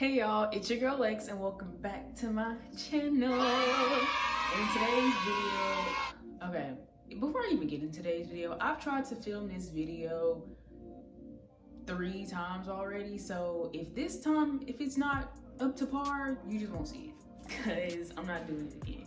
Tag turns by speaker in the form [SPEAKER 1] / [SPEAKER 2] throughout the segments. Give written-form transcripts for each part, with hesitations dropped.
[SPEAKER 1] Hey y'all, it's your girl Lex and welcome back to my channel. In today's video, okay, before I even get into today's video, I've tried to film this video 3 times already. So if it's not up to par, you just won't see it because I'm not doing it again.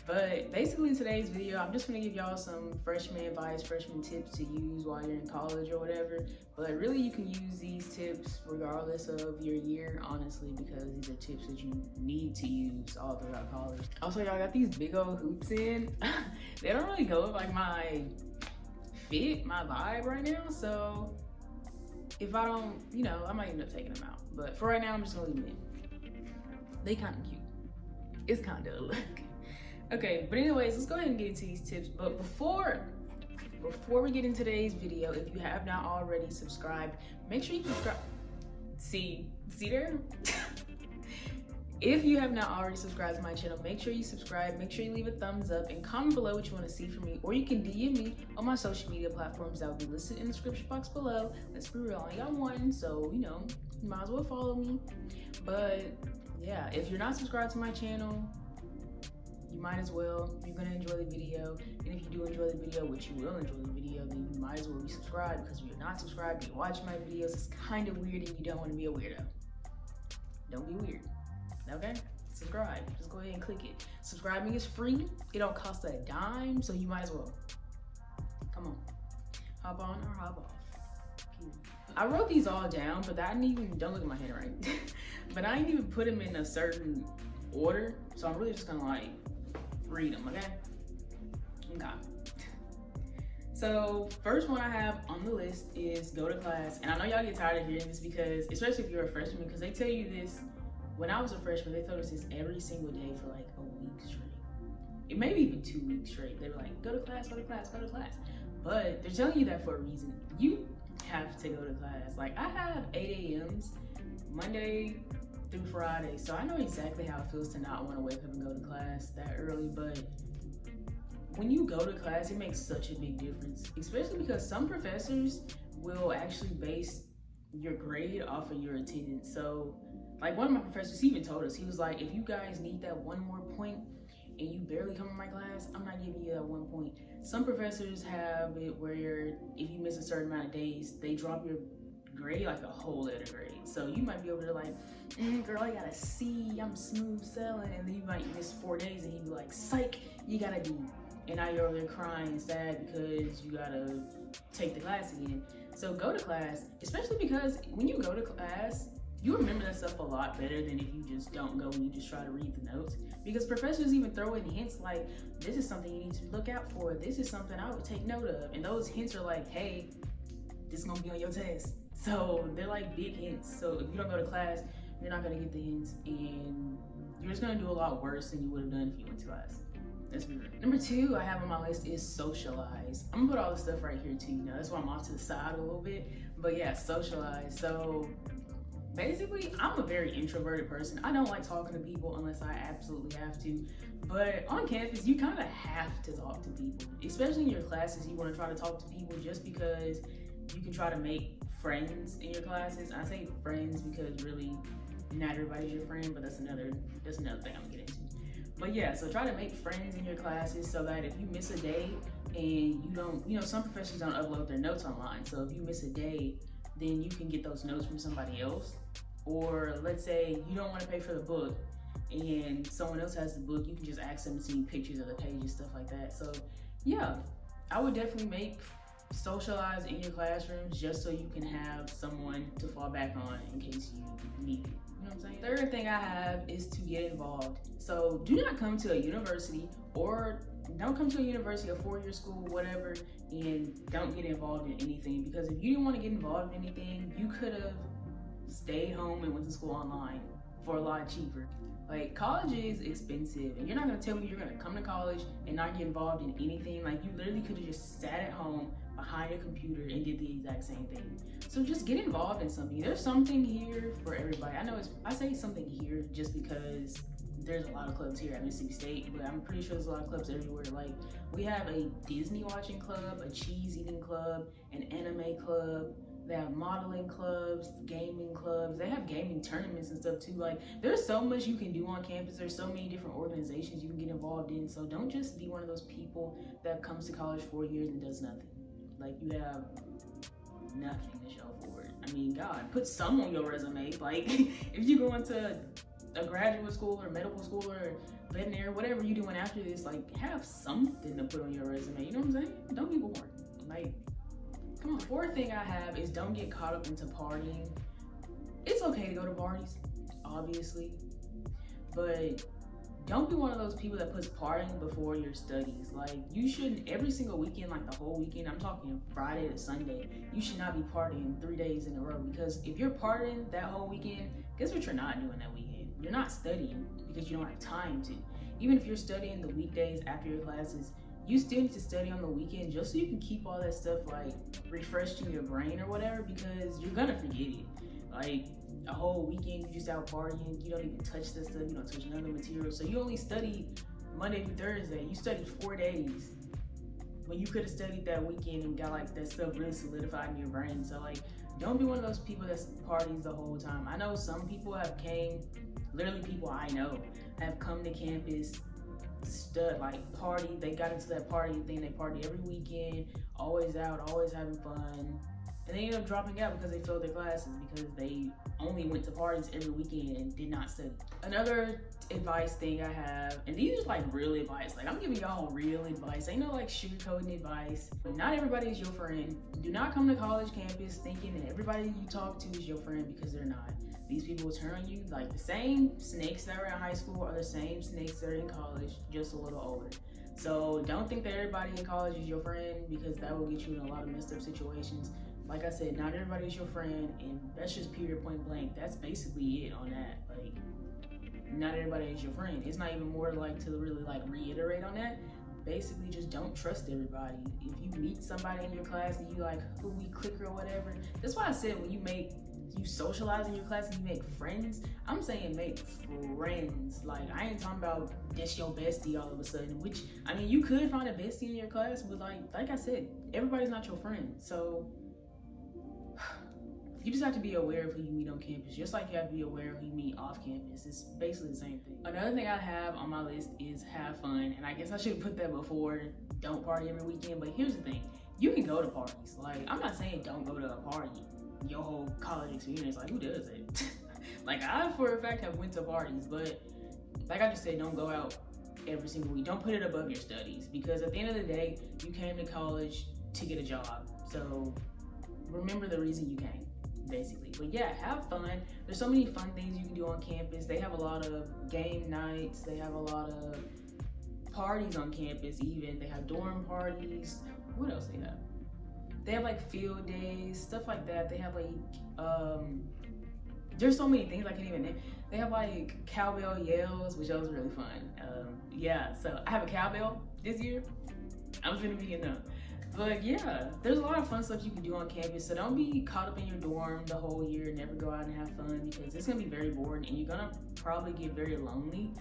[SPEAKER 1] But basically in today's video, I'm just gonna give y'all some freshman advice, freshman tips to use while you're in college or whatever. But really you can use these tips regardless of your year, honestly, because these are tips that you need to use all throughout college. Also, y'all got these big old hoops in. They don't really go with like my fit, my vibe right now. So if I don't, I might end up taking them out. But for right now, I'm just gonna leave them in. They kind of cute. It's kind of a look. Okay, but anyways, let's go ahead and get into these tips. But before we get into today's video, if you have not already subscribed, make sure you subscribe. See there? If you have not already subscribed to my channel, make sure you subscribe, make sure you leave a thumbs up, and comment below what you want to see from me, or you can DM me on my social media platforms that will be listed in the description box below. Let's be real, I only got one, so you might as well follow me. But yeah, if you're not subscribed to my channel, you might as well. You're gonna enjoy the video, and if you do enjoy the video, which you will enjoy the video, then you might as well be subscribed, because if you're not subscribed, you're watching my videos, it's kind of weird and you don't want to be a weirdo. Don't be weird, okay? Subscribe, just go ahead and click it. Subscribing is free, it don't cost a dime, so you might as well. Come on, hop on or hop off. I wrote these all down, but I didn't even, don't look at my handwriting, but I didn't even put them in a certain order, so I'm really just gonna like read them, okay? So first one I have on the list is go to class. And I know y'all get tired of hearing this, because especially if you're a freshman, because they tell you this. When I was a freshman, they told us this every single day for like a week straight. It may be even 2 weeks straight. They were like, go to class, go to class, go to class. But they're telling you that for a reason. You have to go to class. Like, I have 8 a.m.s Monday through Friday, so I know exactly how it feels to not want to wake up and go to class that early. But when you go to class, it makes such a big difference, especially because some professors will actually base your grade off of your attendance. So like one of my professors, he even told us, he was like, if you guys need that 1 more point and you barely come in my class, I'm not giving you that 1 point. Some professors have it where if you miss a certain amount of days, they drop your grade like a whole letter grade. So you might be over there like, girl, I got a C, I'm smooth sailing, and then you might miss 4 days and he'd be like, psych, you got a D. And now you're over there crying and sad because you gotta take the class again. So go to class, especially because when you go to class, you remember that stuff a lot better than if you just don't go and you just try to read the notes. Because professors even throw in hints like, this is something you need to look out for, this is something I would take note of. And those hints are like, hey, this is gonna be on your test. So they're like big hints. So if you don't go to class, you're not gonna get the hints, and you're just gonna do a lot worse than you would have done if you went to class. Let's be real. Number 2 I have on my list is socialize. I'm gonna put all this stuff right here too, that's why I'm off to the side a little bit. But yeah, socialize. So basically, I'm a very introverted person. I don't like talking to people unless I absolutely have to. But on campus, you kind of have to talk to people, especially in your classes. You want to try to talk to people just because you can try to make friends in your classes. I say friends because really not everybody's your friend, but that's another thing I'm gonna get into. But yeah, so try to make friends in your classes so that if you miss a day and you don't, some professors don't upload their notes online. So if you miss a day, then you can get those notes from somebody else. Or let's say you don't want to pay for the book and someone else has the book, you can just ask them to see pictures of the pages, stuff like that. So yeah, I would definitely socialize in your classrooms just so you can have someone to fall back on in case you need it. You know what I'm saying? Third thing I have is to get involved. So do not come to a university, or don't come to a university, a 4-year school, whatever, and don't get involved in anything. Because if you didn't want to get involved in anything, you could have stayed home and went to school online for a lot cheaper. Like, college is expensive, and you're not gonna tell me you're gonna come to college and not get involved in anything. Like, you literally could have just sat at home behind a computer and did the exact same thing. So just get involved in something. There's something here for everybody. I say something here just because there's a lot of clubs here at Mississippi State, but I'm pretty sure there's a lot of clubs everywhere. Like, we have a Disney watching club, a cheese eating club, an anime club. They have modeling clubs, gaming clubs. They have gaming tournaments and stuff too. Like, there's so much you can do on campus. There's so many different organizations you can get involved in. So don't just be one of those people that comes to college 4 years and does nothing. Like, you have nothing to show for it. I mean, God, put some on your resume. Like, if you go into a graduate school or medical school or veterinary, whatever you're doing after this, like, have something to put on your resume. You know what I'm saying? Don't be bored. Like, come on. Fourth thing I have is don't get caught up into partying. It's okay to go to parties, obviously, but don't be one of those people that puts partying before your studies. Like, you shouldn't, every single weekend, like the whole weekend, I'm talking Friday to Sunday, you should not be partying 3 days in a row, because if you're partying that whole weekend, guess what you're not doing that weekend? You're not studying because you don't have time to. Even if you're studying the weekdays after your classes, you still need to study on the weekend just so you can keep all that stuff like refreshed in your brain or whatever, because you're gonna forget it. Like, a whole weekend you just out partying, you don't even touch this stuff, you don't touch none of the material. So you only study Monday through Thursday. You studied 4 days when you could have studied that weekend and got like that stuff really solidified in your brain. So like, don't be one of those people that parties the whole time. I know some people have came, literally people I know have come to campus, party, they got into that party thing, they party every weekend, always out, always having fun. And they end up dropping out because they failed their classes because they only went to parties every weekend and did not study. Another advice thing I have, and these are like real advice, like I'm giving y'all real advice, ain't no like sugarcoating advice. Not everybody is your friend. Do not come to college campus thinking that everybody you talk to is your friend, because they're not. These people will turn on you. Like, the same snakes that were in high school are the same snakes that are in college, just a little older. So don't think that everybody in college is your friend, because that will get you in a lot of messed up situations. Like I said, not everybody is your friend, and that's just period, point blank. That's basically it on that. Like, not everybody is your friend. It's not even more like to really like reiterate on that. Basically, just don't trust everybody. If you meet somebody in your class and you like, who we click or whatever, that's why I said when you socialize in your class and you make friends, I'm saying make friends. Like, I ain't talking about that's your bestie all of a sudden, which, I mean, you could find a bestie in your class, but like I said, everybody's not your friend. So you just have to be aware of who you meet on campus, just like you have to be aware of who you meet off campus. It's basically the same thing. Another thing I have on my list is have fun, and I guess I should have put that before, don't party every weekend, but here's the thing. You can go to parties. Like, I'm not saying don't go to a party your whole college experience. Like, who does it? Like, I for a fact have went to parties, but like I just said, don't go out every single week. Don't put it above your studies, because at the end of the day, you came to college to get a job. So remember the reason you came, basically. But yeah, have fun. There's so many fun things you can do on campus. They have a lot of game nights. They have a lot of parties on campus even. They have dorm parties. What else they have? They have like field days, stuff like that. They have like, there's so many things I can't even name. They have like cowbell yells, which was really fun. Yeah, so I have a cowbell this year. I'm gonna be enough. But yeah, there's a lot of fun stuff you can do on campus. So don't be caught up in your dorm the whole year and never go out and have fun, because it's gonna be very boring and you're gonna probably get very lonely.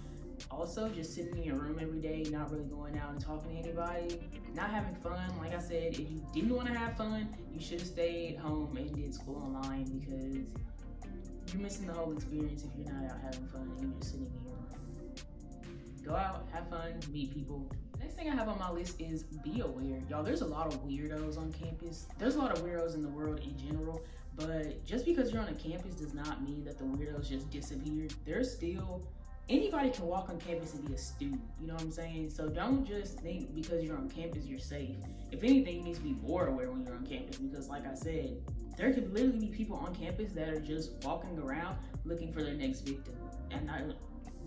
[SPEAKER 1] Also, just sitting in your room every day, not really going out and talking to anybody, not having fun. Like I said, if you didn't want to have fun, you should have stayed home and did school online, because you're missing the whole experience if you're not out having fun and you're just sitting in your room. Go out, have fun, meet people. Next thing I have on my list is be aware. Y'all, there's a lot of weirdos on campus. There's a lot of weirdos in the world in general, but just because you're on a campus does not mean that the weirdos just disappeared. There's still, anybody can walk on campus and be a student, you know what I'm saying? So don't just think because you're on campus you're safe. If anything, you need to be more aware when you're on campus, because like I said, there could literally be people on campus that are just walking around looking for their next victim. And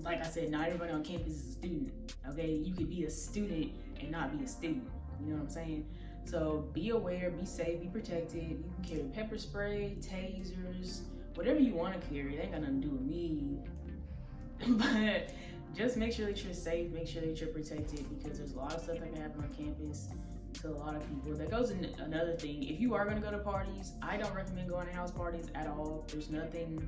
[SPEAKER 1] like I said, not everybody on campus is a student, okay? You could be a student and not be a student, you know what I'm saying? So be aware, be safe, be protected. You can carry pepper spray, tasers, whatever you want to carry. It ain't got nothing to do with me. But just make sure that you're safe, make sure that you're protected, because there's a lot of stuff that can happen on campus to a lot of people. That goes in another thing. If you are going to go to parties, I don't recommend going to house parties at all. There's nothing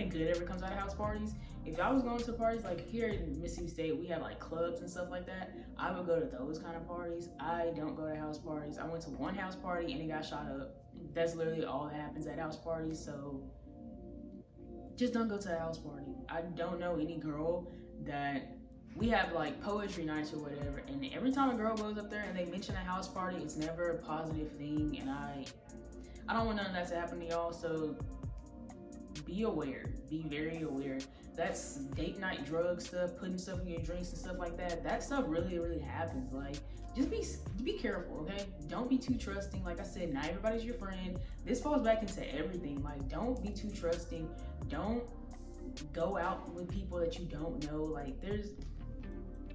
[SPEAKER 1] good ever comes out of house parties. If I was going to parties, like here in Mississippi State, we have like clubs and stuff like that. I would go to those kind of parties. I don't go to house parties. I went to one house party and it got shot up. that's literally all that happens at house parties. So just don't go to a house party. I don't know any girl that we have like poetry nights or whatever, and every time a girl goes up there and they mention a house party, it's never a positive thing, and I don't want none of that to happen to y'all. So be aware, be very aware. That's date night drug stuff, putting stuff in your drinks and stuff like that. That stuff really happens. Like, just be careful, okay? Don't be too trusting. Like I said, not everybody's your friend. This falls back into everything. Like, don't be too trusting. Don't go out with people that you don't know. Like,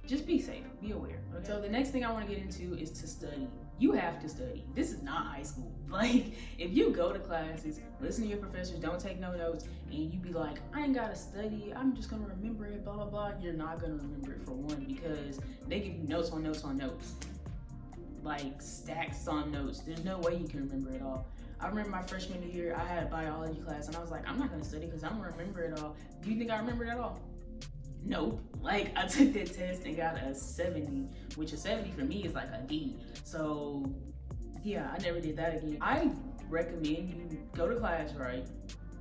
[SPEAKER 1] just be safe, be aware. Okay? So the next thing I want to get into is to study. You have to study. This is not high school. Like, if you go to classes, listen to your professors, don't take no notes, and you be like, I ain't gotta study, I'm just gonna remember it, blah, blah, blah. You're not gonna remember it, for one, because they give you notes on notes on notes. Like, stacks on notes. There's no way you can remember it all. I remember my freshman year, I had a biology class, and I was like, I'm not gonna study because I'm gonna remember it all. Do you think I remembered it all? Nope. Like, I took that test and got a 70, which a 70 for me is like a D. So yeah, I never did that again. I recommend you go to class, right?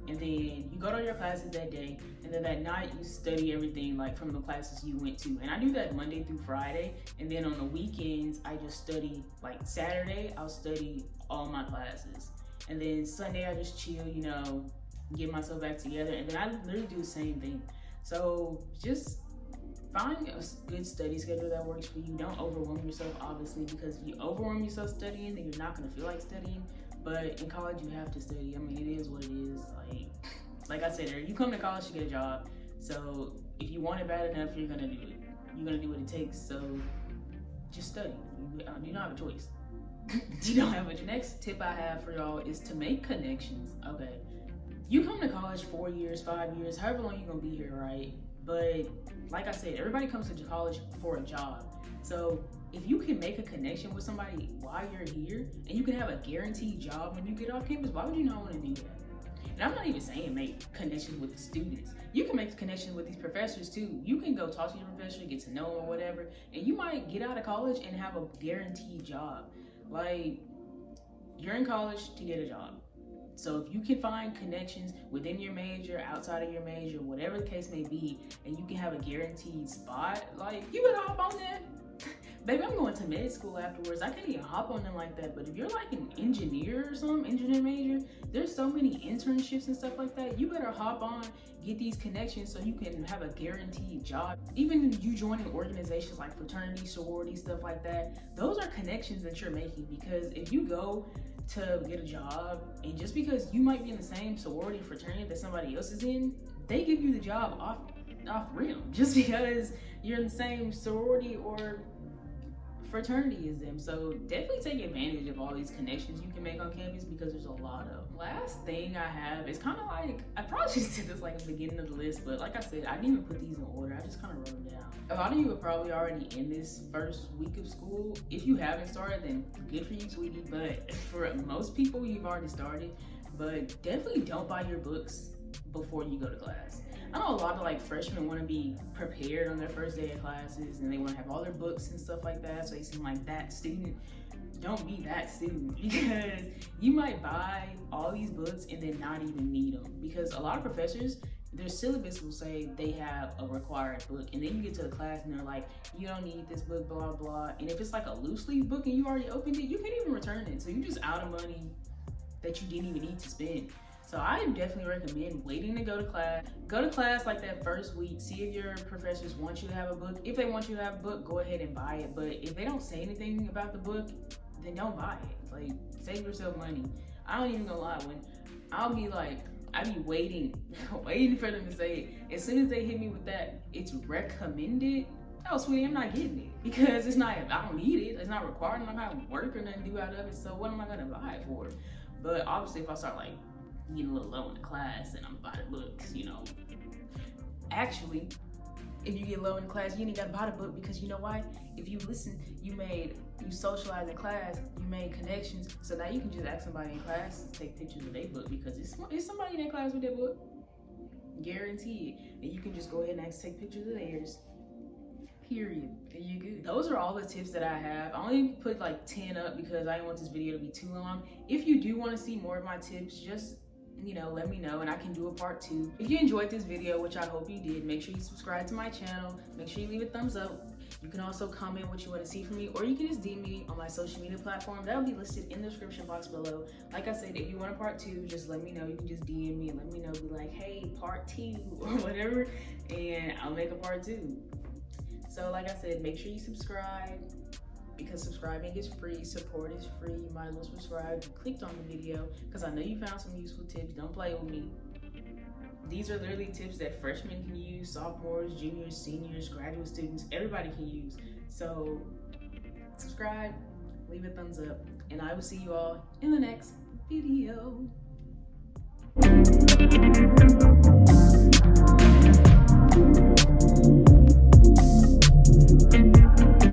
[SPEAKER 1] And then you go to your classes that day, and then that night you study everything like from the classes you went to. And I do that Monday through Friday, and then on the weekends I just study. Like Saturday I'll study all my classes, and then Sunday I just chill, you know, get myself back together, and then I literally do the same thing. So just find a good study schedule that works for you. Don't overwhelm yourself, obviously, because if you overwhelm yourself studying, then you're not gonna feel like studying. But in college, you have to study. I mean, it is what it is. Like I said, you come to college to get a job. So if you want it bad enough, you're gonna do it. You're gonna do what it takes. So just study. You don't have a choice. You don't have a choice. Next tip I have for y'all is to make connections. Okay, you come to college 4 years, 5 years, however long you're gonna be here, right? But like I said, everybody comes to college for a job. So if you can make a connection with somebody while you're here, and you can have a guaranteed job when you get off campus, why would you not want to do that? And I'm not even saying make connections with the students. You can make connections with these professors too. You can go talk to your professor, get to know them or whatever, and you might get out of college and have a guaranteed job. Like, you're in college to get a job. So if you can find connections within your major, outside of your major, whatever the case may be, and you can have a guaranteed spot, like, you better hop on that. Baby, I'm going to med school afterwards. I can't even hop on them like that. But if you're like an engineer or something, engineer major, there's so many internships and stuff like that. You better hop on, get these connections so you can have a guaranteed job. Even you joining organizations like fraternity, sorority, stuff like that, those are connections that you're making. Because if you go to get a job, and just because you might be in the same sorority, fraternity that somebody else is in, they give you the job off rim, just because you're in the same sorority or fraternity as them. So definitely take advantage of all these connections you can make on campus, because there's a lot of them. Last thing I have is kind of like, I probably should say this like at the beginning of the list, but like I said, I didn't even put these in order. I just kind of wrote them down. A lot of you are probably already in this first week of school. If you haven't started, then good for you, sweetie. But for most people, you've already started. But definitely don't buy your books before you go to class. I know a lot of like freshmen want to be prepared on their first day of classes, and they want to have all their books and stuff like that, so they seem like that student. Don't be that student, because you might buy all these books and then not even need them. Because a lot of professors, their syllabus will say they have a required book, and then you get to the class and they're like, you don't need this book, blah blah. And if it's like a loose leaf book and you already opened it, you can't even return it. So you're just out of money that you didn't even need to spend. So I definitely recommend waiting to go to class. Go to class like that first week. See if your professors want you to have a book. If they want you to have a book, go ahead and buy it. But if they don't say anything about the book, then don't buy it. Like, save yourself money. I don't even gonna lie, when I'll be like, I be waiting for them to say it. As soon as they hit me with that, it's recommended. Oh, sweetie, I'm not getting it, because it's not, I don't need it. It's not required. I'm not gonna work or nothing to do out of it. So what am I gonna buy it for? But obviously, if I start like getting a little low in the class and I'm buying books, you know. Actually, if you get low in class, you ain't gotta buy the book, because you know why? If you listen, you socialize in class, you made connections, so now you can just ask somebody in class to take pictures of their book, because it's somebody in that class with their book, guaranteed. And you can just go ahead and take pictures of theirs. period.
[SPEAKER 2] And you good.
[SPEAKER 1] Those are all the tips that I have. I only put like 10 up because I didn't want this video to be too long. If you do want to see more of my tips, just let me know and I can do a part 2. If you enjoyed this video, which I hope you did, make sure you subscribe to my channel. Make sure you leave a thumbs up. You can also comment what you want to see from me, or you can just DM me on my social media platform. That'll be listed in the description box below. Like I said, if you want a part 2, just let me know. You can just DM me and let me know. Be like, hey, part 2 or whatever, and I'll make a part 2. So like I said, make sure you subscribe, because subscribing is free, support is free. You might as well subscribe. You clicked on the video because I know you found some useful tips. Don't play with me. These are literally tips that freshmen can use, sophomores, juniors, seniors, graduate students, everybody can use. So subscribe, leave a thumbs up, and I will see you all in the next video.